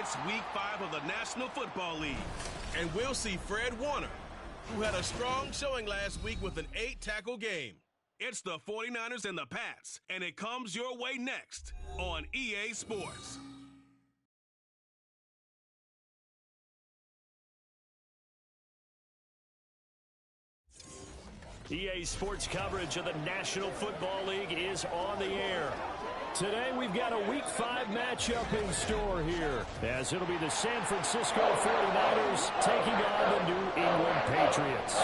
It's Week 5 of the National Football League, and we'll see Fred Warner, who had a strong showing last week with an 8-tackle game. It's the 49ers and the Pats, and it comes your way next on EA Sports. EA Sports coverage of the National Football League is on the air. Today we've got a Week 5 matchup in store here, as it'll be the San Francisco 49ers taking on the New England Patriots.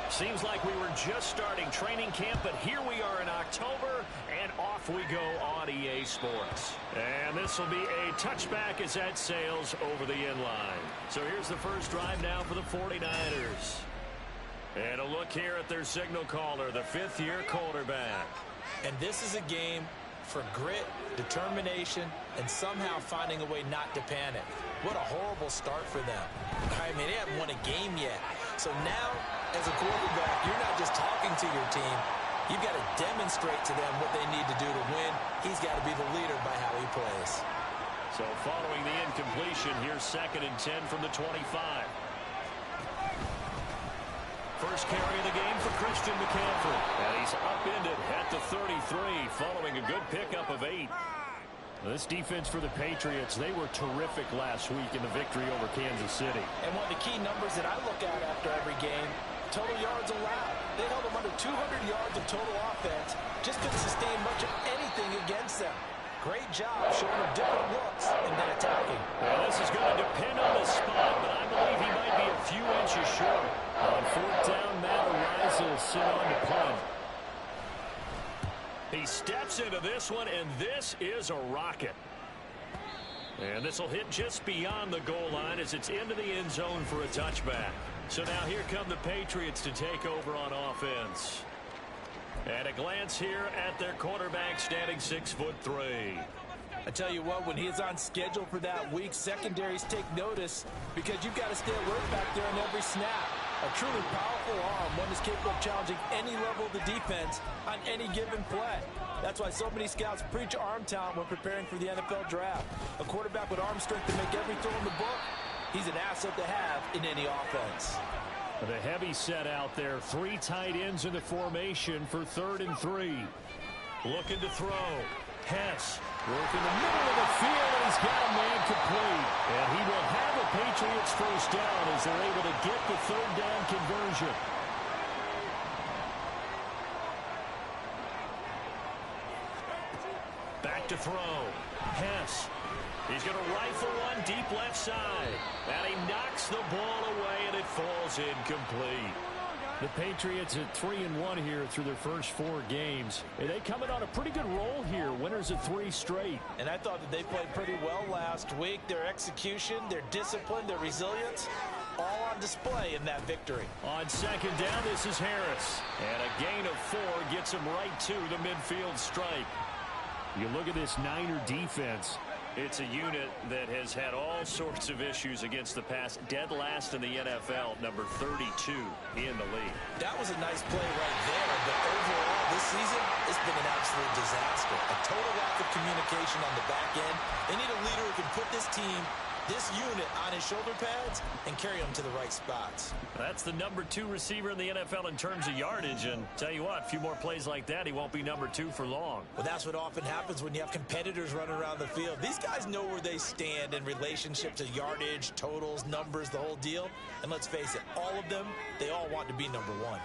Seems like we were just starting training camp, but here we are in October, and off we go on EA Sports. And this will be a touchback as that sails over the end line. So here's the first drive now for the 49ers. And a look here at their signal caller, the fifth-year quarterback. And this is a game for grit, determination, and somehow finding a way not to panic. What a horrible start for them. I mean, they haven't won a game yet. So now, as a quarterback, you're not just talking to your team. You've got to demonstrate to them what they need to do to win. He's got to be the leader by how he plays. So following the incompletion, here's 2nd and 10 from the 25. First carry of the game for Christian McCaffrey. And he's upended at the 33 following a good pickup of 8. This defense for the Patriots, they were terrific last week in the victory over Kansas City. And one of the key numbers that I look at after every game, total yards allowed. They held them under 200 yards of total offense. Just couldn't sustain much of anything against them. Great job showing them different looks and then attacking. Well, this is going to depend on the spot, but I believe he might be a few inches short. On 4th down, Matt Araiza will sit on the punt. He steps into this one, and this is a rocket. And this will hit just beyond the goal line as it's into the end zone for a touchback. So now here come the Patriots to take over on offense. And a glance here at their quarterback standing 6'3". I tell you what, when he's on schedule for that week, secondaries take notice because you've got to stay alert back there on every snap. A truly powerful arm, one is capable of challenging any level of the defense on any given play. That's why so many scouts preach arm talent when preparing for the NFL draft. A quarterback with arm strength to make every throw in the book, he's an asset to have in any offense. The heavy set out there, 3 tight ends in the formation for 3rd and 3. Looking to throw. Hess working the middle of the field, and he's got a man complete. And he will have a Patriots first down as they're able to get the 3rd down conversion. Back to throw. Hess. He's going to rifle one deep left side. And he knocks the ball away, and it falls incomplete. The Patriots at 3-1 here through their first 4 games. And they coming on a pretty good roll here. Winners of 3 straight. And I thought that they played pretty well last week. Their execution, their discipline, their resilience, all on display in that victory. On 2nd down, this is Harris. And a gain of 4 gets him right to the midfield stripe. You look at this Niner defense. It's a unit that has had all sorts of issues against the pass. Dead last in the NFL, number 32 in the league. That was a nice play right there, but overall this season, it's been an absolute disaster. A total lack of communication on the back end. They need a leader who can put this team, this unit, on his shoulder pads and carry them to the right spots. That's the number 2 receiver in the NFL in terms of yardage, and tell you what, a few more plays like that, he won't be number 2 for long. Well, that's what often happens when you have competitors running around the field. These guys know where they stand in relationship to yardage, totals, numbers, the whole deal. And let's face it, all of them, they all want to be number 1.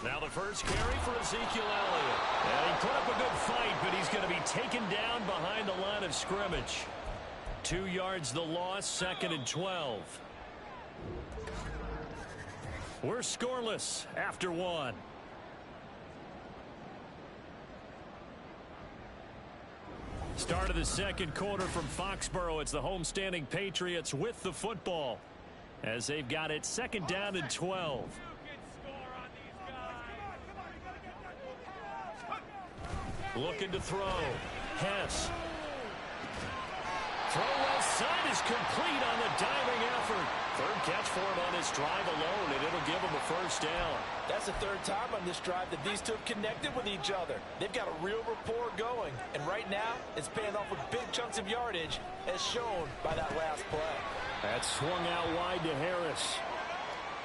Now the first carry for Ezekiel Elliott. And he put up a good fight, but he's going to be taken down behind the line of scrimmage. 2 yards the loss, 2nd and 12. We're scoreless after 1. Start of the second quarter from Foxborough. It's the homestanding Patriots with the football as they've got it 2nd down and 12. Looking to throw. Hess. Throw left side is complete on the diving effort. Third catch for him on this drive alone, and it'll give him a first down. That's the third time on this drive that these two have connected with each other. They've got a real rapport going, and right now it's paying off with big chunks of yardage, as shown by that last play. That swung out wide to Harris.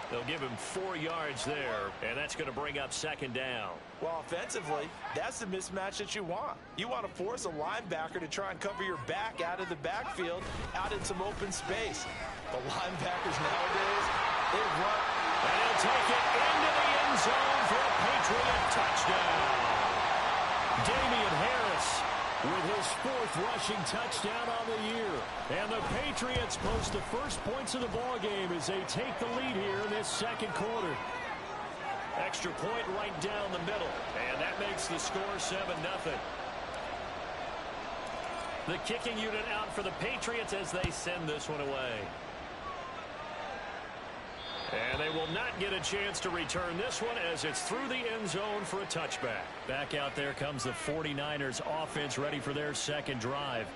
They'll give him 4 yards there, and that's going to bring up second down. Well, offensively, that's the mismatch that you want. You want to force a linebacker to try and cover your back out of the backfield, out in some open space. The linebackers nowadays, they run. And he'll take it into the end zone for a Patriot touchdown. Damian Harris with his 4th rushing touchdown on the year. And the Patriots post the first points of the ballgame as they take the lead here in this second quarter. Extra point right down the middle. And that makes the score 7-0. The kicking unit out for the Patriots as they send this one away. And they will not get a chance to return this one as it's through the end zone for a touchback. Back out there comes the 49ers offense ready for their second drive.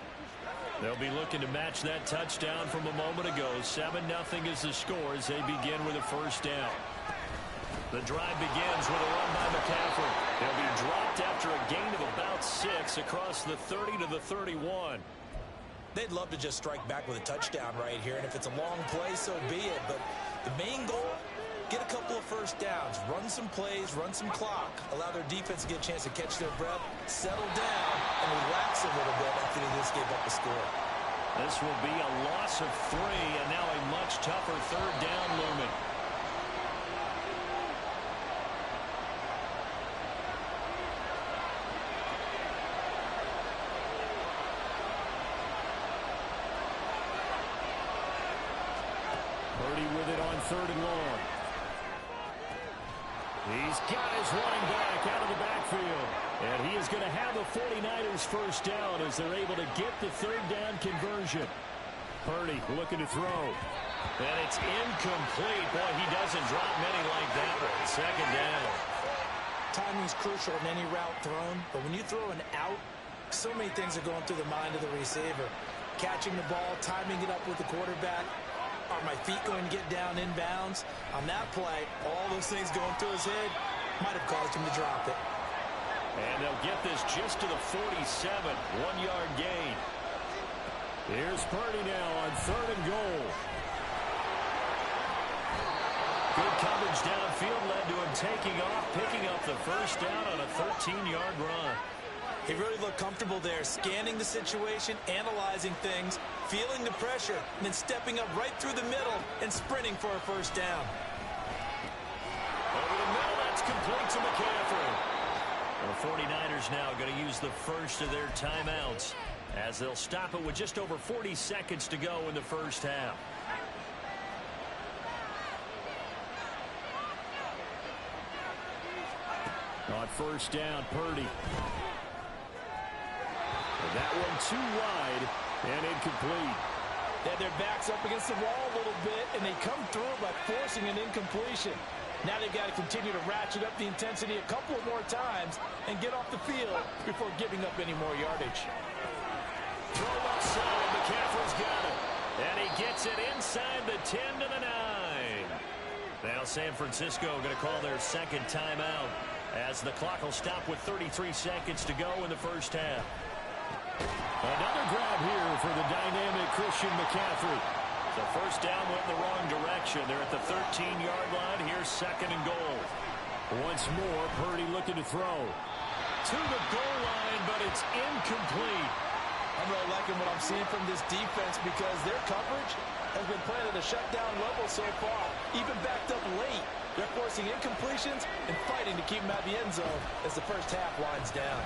They'll be looking to match that touchdown from a moment ago. 7-0 is the score as they begin with a first down. The drive begins with a run by McCaffrey. They'll be dropped after a gain of about 6 across the 30 to the 31. They'd love to just strike back with a touchdown right here, and if it's a long play, so be it. But the main goal, get a couple of first downs, run some plays, run some clock, allow their defense to get a chance to catch their breath, settle down, and relax a little bit after they just gave up the score. This will be a loss of 3, and now a much tougher third down looming. Purdy with it on 3rd and long. He's got his running back out of the backfield. And he is going to have the 49ers first down as they're able to get the third down conversion. Purdy looking to throw. And it's incomplete. Boy, he doesn't drop many like that one. Second down. Timing is crucial in any route thrown, but when you throw an out, so many things are going through the mind of the receiver. Catching the ball, timing it up with the quarterback. Are my feet going to get down inbounds? On that play, all those things going through his head might have caused him to drop it. And they'll get this just to the 47. 1-yard gain. Here's Purdy now on 3rd and goal. Good coverage downfield led to him taking off, picking up the first down on a 13-yard run. He really looked comfortable there, scanning the situation, analyzing things, feeling the pressure, and then stepping up right through the middle and sprinting for a first down. Over the middle, that's complete to McCaffrey. The 49ers now going to use the first of their timeouts as they'll stop it with just over 40 seconds to go in the first half. On first down, Purdy. And that one too wide and incomplete. They had their backs up against the wall a little bit, and they come through by forcing an incompletion. Now they've got to continue to ratchet up the intensity a couple of more times and get off the field before giving up any more yardage. Throw left side, McCaffrey's got it. And he gets it inside the 10 to the 9. Now San Francisco going to call their second timeout as the clock will stop with 33 seconds to go in the first half. Another grab here for the dynamic Christian McCaffrey. The first down went in the wrong direction. They're at the 13-yard line. Here's 2nd and goal. Once more, Purdy looking to throw. To the goal line, but it's incomplete. I'm really liking what I'm seeing from this defense because their coverage has been playing at a shutdown level so far. Even backed up late, they're forcing incompletions and fighting to keep them out of the end zone as the first half winds down.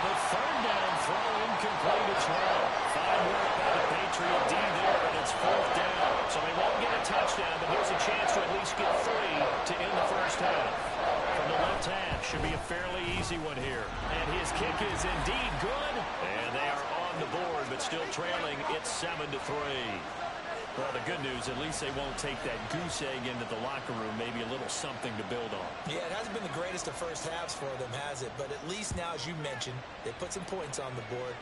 The third down throw incomplete as well. Fine work by the Patriot D there, and it's 4th down. So they won't get a touchdown, but here's a chance to at least get 3 to end the first half. From the left half, should be a fairly easy one here. And his kick is indeed good. And they are on the board, but still trailing. It's 7-3. Well, the good news, at least they won't take that goose egg into the locker room. Maybe a little something to build on. Yeah, it hasn't been the greatest of first halves for them, has it? But at least now, as you mentioned, they put some points on the board.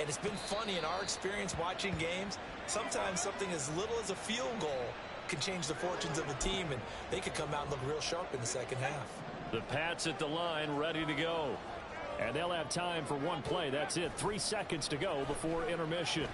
And it's been funny in our experience watching games. Sometimes something as little as a field goal can change the fortunes of the team, and they could come out and look real sharp in the second half. The Pats at the line, ready to go. And they'll have time for one play. That's it. 3 seconds to go before intermission.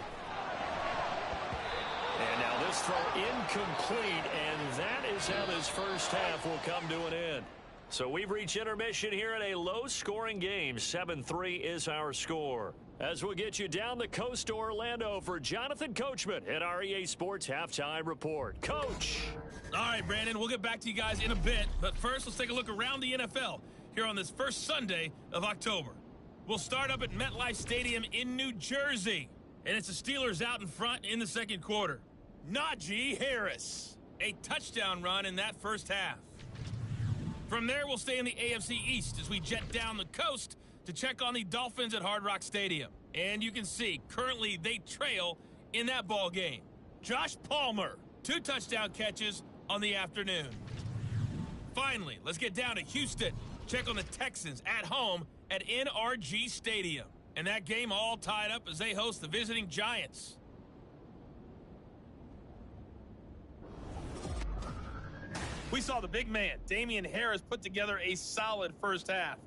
And now this throw incomplete, and that is how this first half will come to an end. So we've reached intermission here in a low-scoring game. 7-3 is our score. As we'll get you down the coast to Orlando for Jonathan Coachman at our EA Sports Halftime Report. Coach! All right, Brandon, we'll get back to you guys in a bit. But first, let's take a look around the NFL here on this first Sunday of October. We'll start up at MetLife Stadium in New Jersey. And it's the Steelers out in front in the second quarter. Najee Harris, a touchdown run in that first half. From there, we'll stay in the AFC East as we jet down the coast to check on the Dolphins at Hard Rock Stadium. And you can see, currently they trail in that ball game. Josh Palmer, 2 touchdown catches on the afternoon. Finally, let's get down to Houston. Check on the Texans at home at NRG Stadium. And that game all tied up as they host the visiting Giants. We saw the big man, Damian Harris, put together a solid first half.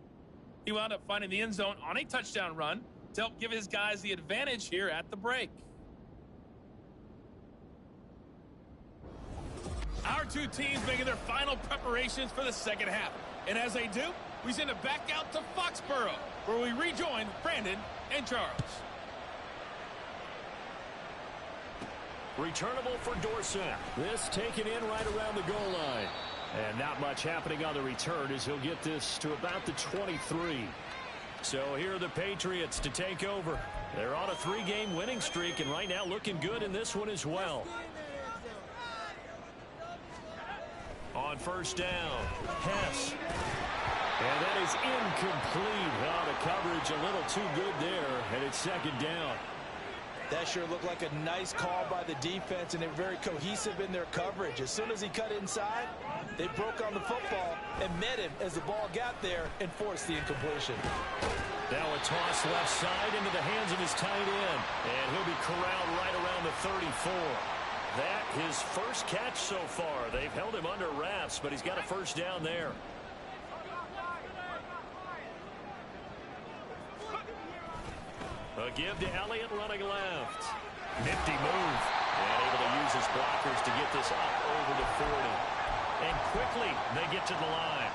He wound up finding the end zone on a touchdown run to help give his guys the advantage here at the break. Our two teams making their final preparations for the second half. And as they do, we send it back out to Foxborough, where we rejoin Brandon and Charles. Returnable for Dorsett. This taken in right around the goal line. And not much happening on the return as he'll get this to about the 23. So here are the Patriots to take over. They're on a 3-game winning streak and right now looking good in this one as well. On first down, Hess. And that is incomplete. Oh, the coverage a little too good there, and it's second down. That sure looked like a nice call by the defense, and they're very cohesive in their coverage. As soon as he cut inside, they broke on the football and met him as the ball got there and forced the incompletion. Now a toss left side into the hands of his tight end, and he'll be corralled right around the 34. That his first catch so far. They've held him under wraps, but he's got a first down there. A give to Elliott running left. Nifty move. And able to use his blockers to get this up over the 40. And quickly they get to the line.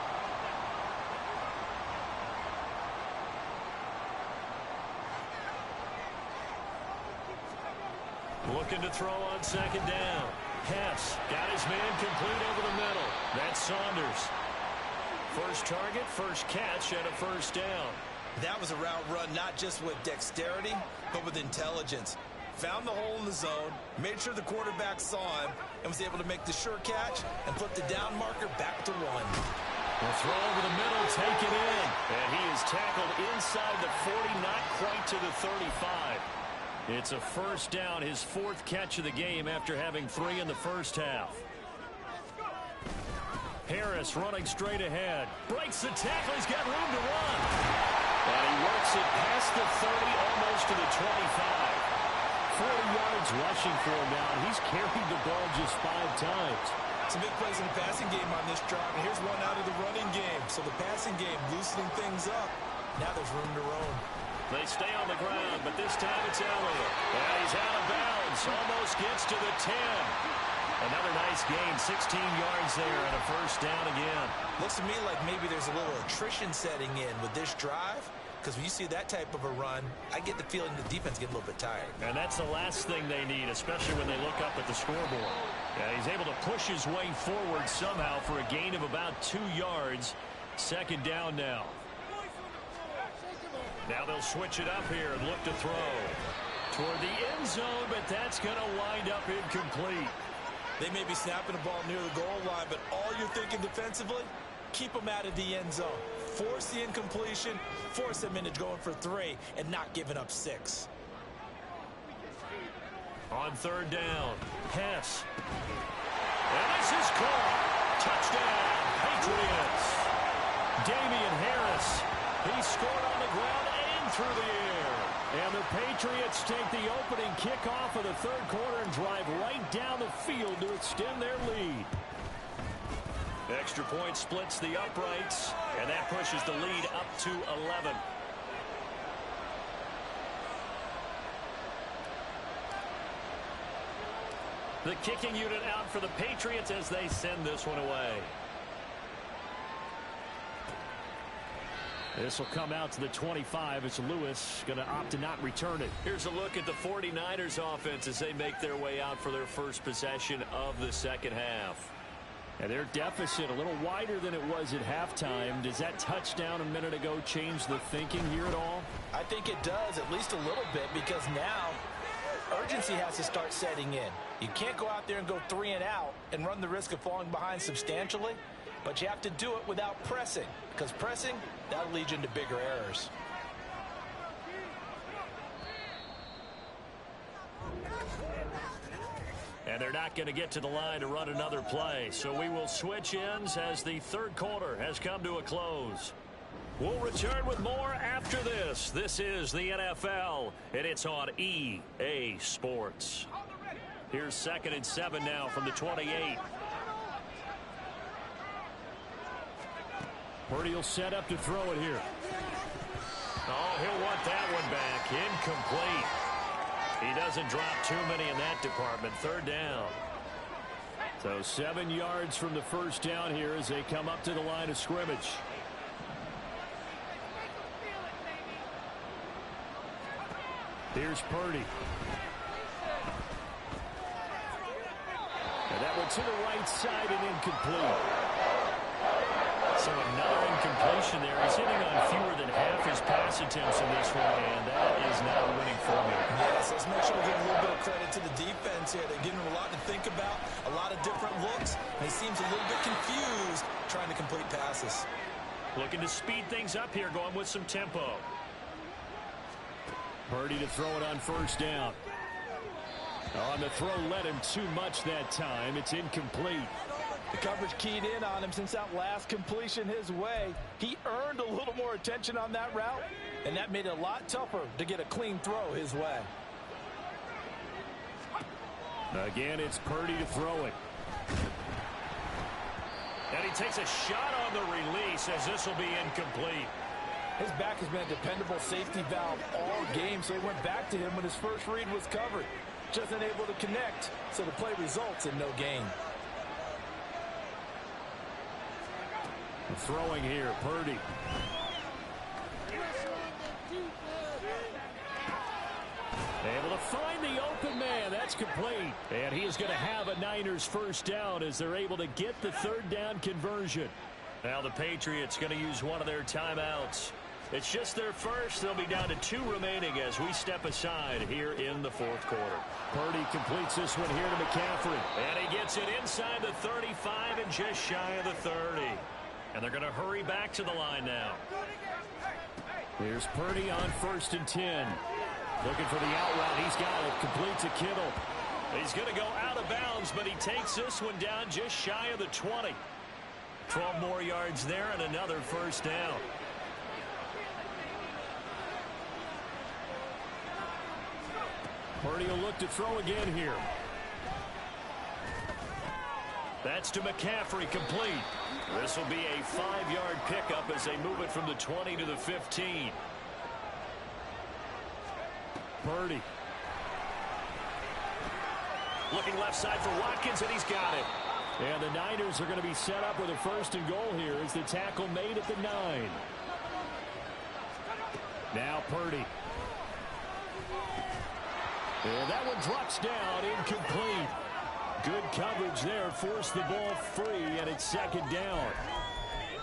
Looking to throw on second down. Hess got his man complete over the middle. That's Saunders. First target, first catch, and a first down. That was a route run not just with dexterity, but with intelligence. Found the hole in the zone, made sure the quarterback saw him, and was able to make the sure catch and flip the down marker back to 1. The throw over the middle, taken in. And he is tackled inside the 40, not quite to the 35. It's a first down, his 4th catch of the game after having 3 in the first half. Harris running straight ahead. Breaks the tackle, he's got room to run. And he works it past the 30, almost to the 25. 40 yards rushing for him now. He's carried the ball just 5 times. Some big plays in the passing game on this drive, and here's one out of the running game. So the passing game loosening things up. Now there's room to roam. They stay on the ground, but this time it's Elliott. And he's out of bounds. Almost gets to the 10. Another nice gain, 16 yards there, and a first down again. Looks to me like maybe there's a little attrition setting in with this drive, because when you see that type of a run, I get the feeling the defense gets a little bit tired. And that's the last thing they need, especially when they look up at the scoreboard. Yeah, he's able to push his way forward somehow for a gain of about 2 yards. Second down now. Now they'll switch it up here and look to throw toward the end zone, but that's going to wind up incomplete. They may be snapping the ball near the goal line, but all you're thinking defensively, keep them out of the end zone. Force the incompletion, force them into going for 3, and not giving up 6. On third down, Hess. And this is caught. Touchdown, Patriots. Damian Harris. He scored on the ground and through the air. And the Patriots take the opening kickoff of the third quarter and drive right down the field to extend their lead. Extra point splits the uprights, and that pushes the lead up to 11. The kicking unit out for the Patriots as they send this one away. This will come out to the 25. It's Lewis going to opt to not return it. Here's a look at the 49ers offense as they make their way out for their first possession of the second half. And their deficit a little wider than it was at halftime. Does that touchdown a minute ago change the thinking here at all? I think it does, at least a little bit, because now urgency has to start setting in. You can't go out there and go 3 and out and run the risk of falling behind substantially, but you have to do it without pressing, because pressing, that'll lead you into bigger errors. And they're not going to get to the line to run another play, so we will switch ends as the third quarter has come to a close. We'll return with more after this. This is the NFL, and it's on EA Sports. Here's 2nd and 7 now from the 28. Purdy will set up to throw it here. Oh, he'll want that one back. Incomplete. He doesn't drop too many in that department. 3rd down. So 7 yards from the first down here as they come up to the line of scrimmage. Here's Purdy. And that one to the right side and incomplete. So another incompletion there. He's hitting on fewer than half his pass attempts in this one, and that is not a winning formula. Yes, let's make sure we give a little bit of credit to the defense here. They're giving him a lot to think about, a lot of different looks, and he seems a little bit confused trying to complete passes. Looking to speed things up here, going with some tempo. Purdy to throw it on 1st down. On the throw, led him too much that time. It's incomplete. The coverage keyed in on him since that last completion his way. He earned a little more attention on that route, and that made it a lot tougher to get a clean throw his way. Again, it's Purdy to throw it. And he takes a shot on the release as this will be incomplete. His back has been a dependable safety valve all game, so he went back to him when his first read was covered. Just unable to connect, so the play results in no gain. Throwing here, Purdy. Able to find the open man. That's complete. And he is going to have a Niners 1st down as they're able to get the 3rd down conversion. Now the Patriots going to use one of their timeouts. It's just their first. They'll be down to 2 remaining as we step aside here in the 4th quarter. Purdy completes this one here to McCaffrey. And he gets it inside the 35 and just shy of the 30. And they're going to hurry back to the line now. Here's Purdy on 1st and 10. Looking for the out route. He's got it. Completes a Kittle. He's going to go out of bounds, but he takes this one down just shy of the 20. 12 more yards there and another 1st down. Purdy will look to throw again here. That's to McCaffrey, complete. This will be a 5-yard pickup as they move it from the 20 to the 15. Purdy. Looking left side for Watkins, and he's got it. And the Niners are going to be set up with a 1st and goal here as the tackle made at the 9. Now Purdy. And that one drops down, incomplete. Good coverage there, forced the ball free, and it's 2nd down.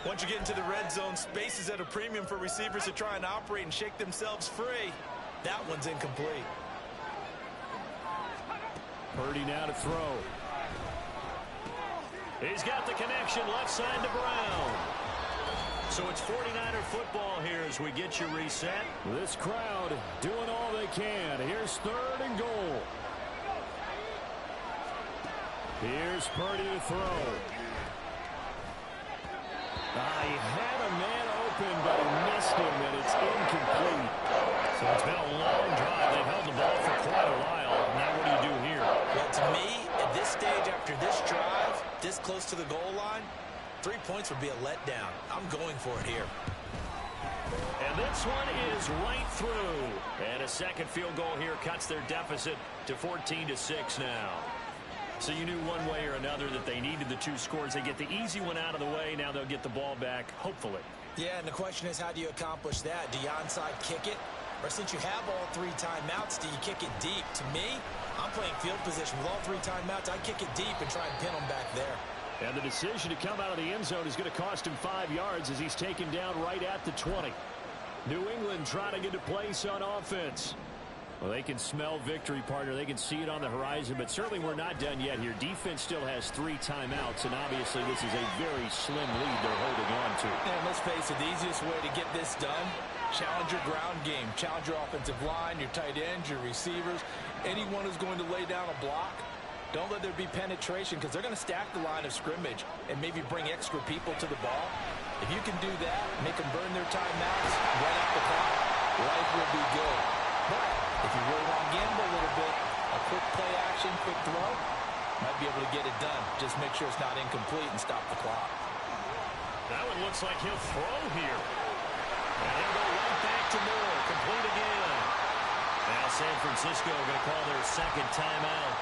Once you get into the red zone, space is at a premium for receivers to try and operate and shake themselves free. That one's incomplete. Purdy now to throw. He's got the connection left side to Brown. So it's 49er football here as we get you reset. This crowd doing all they can. Here's 3rd and goal. Here's Purdy to throw. He had a man open, but he missed him, and it's incomplete. So it's been a long drive. They've held the ball for quite a while. Now what do you do here? Well, to me, at this stage after this drive, this close to the goal line, 3 points would be a letdown. I'm going for it here. And this one is right through. And a second field goal here cuts their deficit to 14-6 now. So you knew one way or another that they needed the 2 scores. They get the easy one out of the way. Now they'll get the ball back, hopefully. Yeah, and the question is, how do you accomplish that? Do you onside kick it? Or since you have all 3 timeouts, do you kick it deep? To me, I'm playing field position. With all 3 timeouts, I kick it deep and try and pin them back there. And the decision to come out of the end zone is going to cost him 5 yards as he's taken down right at the 20. New England trying to get a place on offense. Well, they can smell victory, partner. They can see it on the horizon, but certainly we're not done yet here. Defense still has 3 timeouts, and obviously this is a very slim lead they're holding on to. And let's face it, the easiest way to get this done, challenge your ground game. Challenge your offensive line, your tight ends, your receivers, anyone who's going to lay down a block. Don't let there be penetration because they're going to stack the line of scrimmage and maybe bring extra people to the ball. If you can do that, make them burn their timeouts, run out the clock, life will be good. But if you really want to gamble a little bit, a quick play action, quick throw, might be able to get it done. Just make sure it's not incomplete and stop the clock. That one looks like he'll throw here. And he'll go right back to Moore. Complete again. Now San Francisco going to call their second timeout,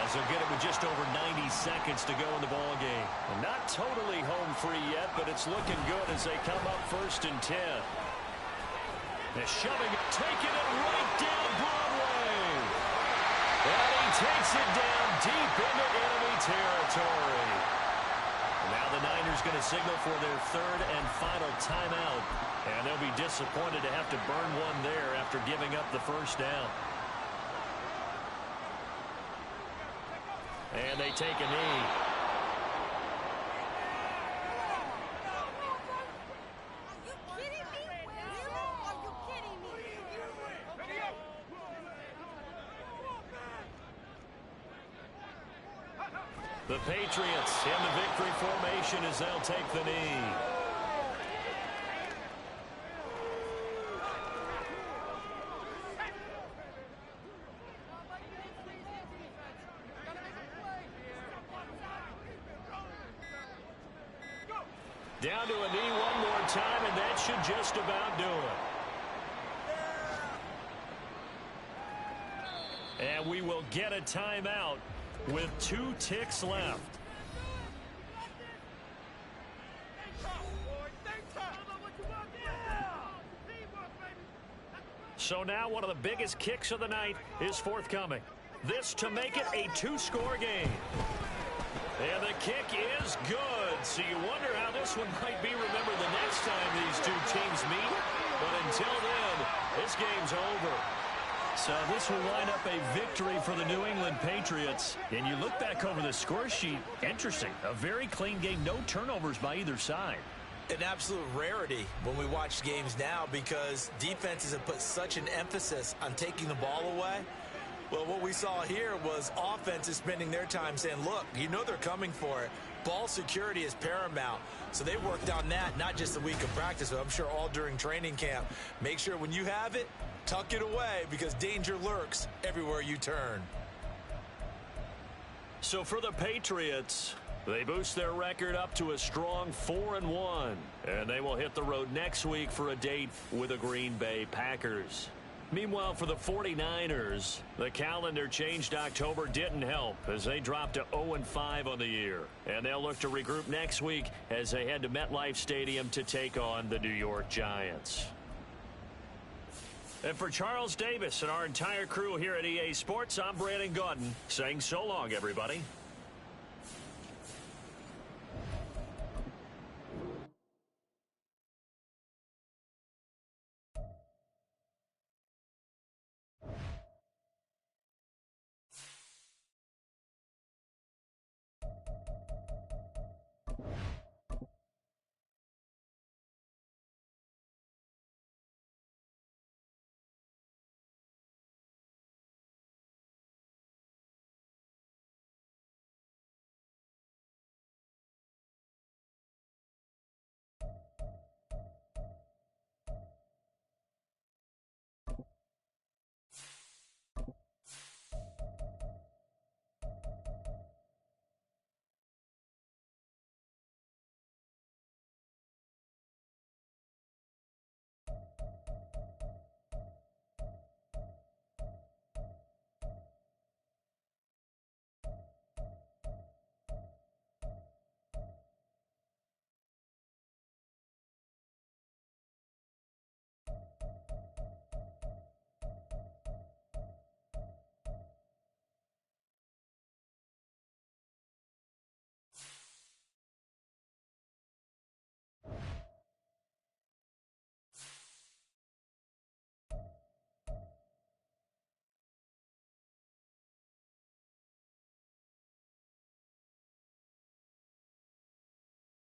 as they'll get it with just over 90 seconds to go in the ball game. And not totally home free yet, but it's looking good as they come up 1st and 10. They're shoving it, taking it right down Broadway. And he takes it down deep into enemy territory. And now the Niners going to signal for their 3rd and final timeout. And they'll be disappointed to have to burn one there after giving up the 1st down. And they take a knee. The Patriots in the victory formation as they'll take the knee. Down to a knee one more time, and that should just about do it. And we will get a timeout with 2 ticks left. So now one of the biggest kicks of the night is forthcoming. This to make it a 2-score game. And the kick is good. So you wonder how this one might be remembered the next time these 2 teams meet. But until then, this game's over. So this will wind up a victory for the New England Patriots. And you look back over the score sheet, interesting. A very clean game, no turnovers by either side. An absolute rarity when we watch games now because defenses have put such an emphasis on taking the ball away. Well, what we saw here was offenses spending their time saying, look, you know they're coming for it. Ball security is paramount. So they worked on that not just a week of practice, but I'm sure all during training camp. Make sure when you have it, tuck it away because danger lurks everywhere you turn. So for the Patriots, they boost their record up to a strong 4-1. And they will hit the road next week for a date with the Green Bay Packers. Meanwhile, for the 49ers, the calendar changed October didn't help as they dropped to 0-5 on the year. And they'll look to regroup next week as they head to MetLife Stadium to take on the New York Giants. And for Charles Davis and our entire crew here at EA Sports, I'm Brandon Gaudin saying so long, everybody.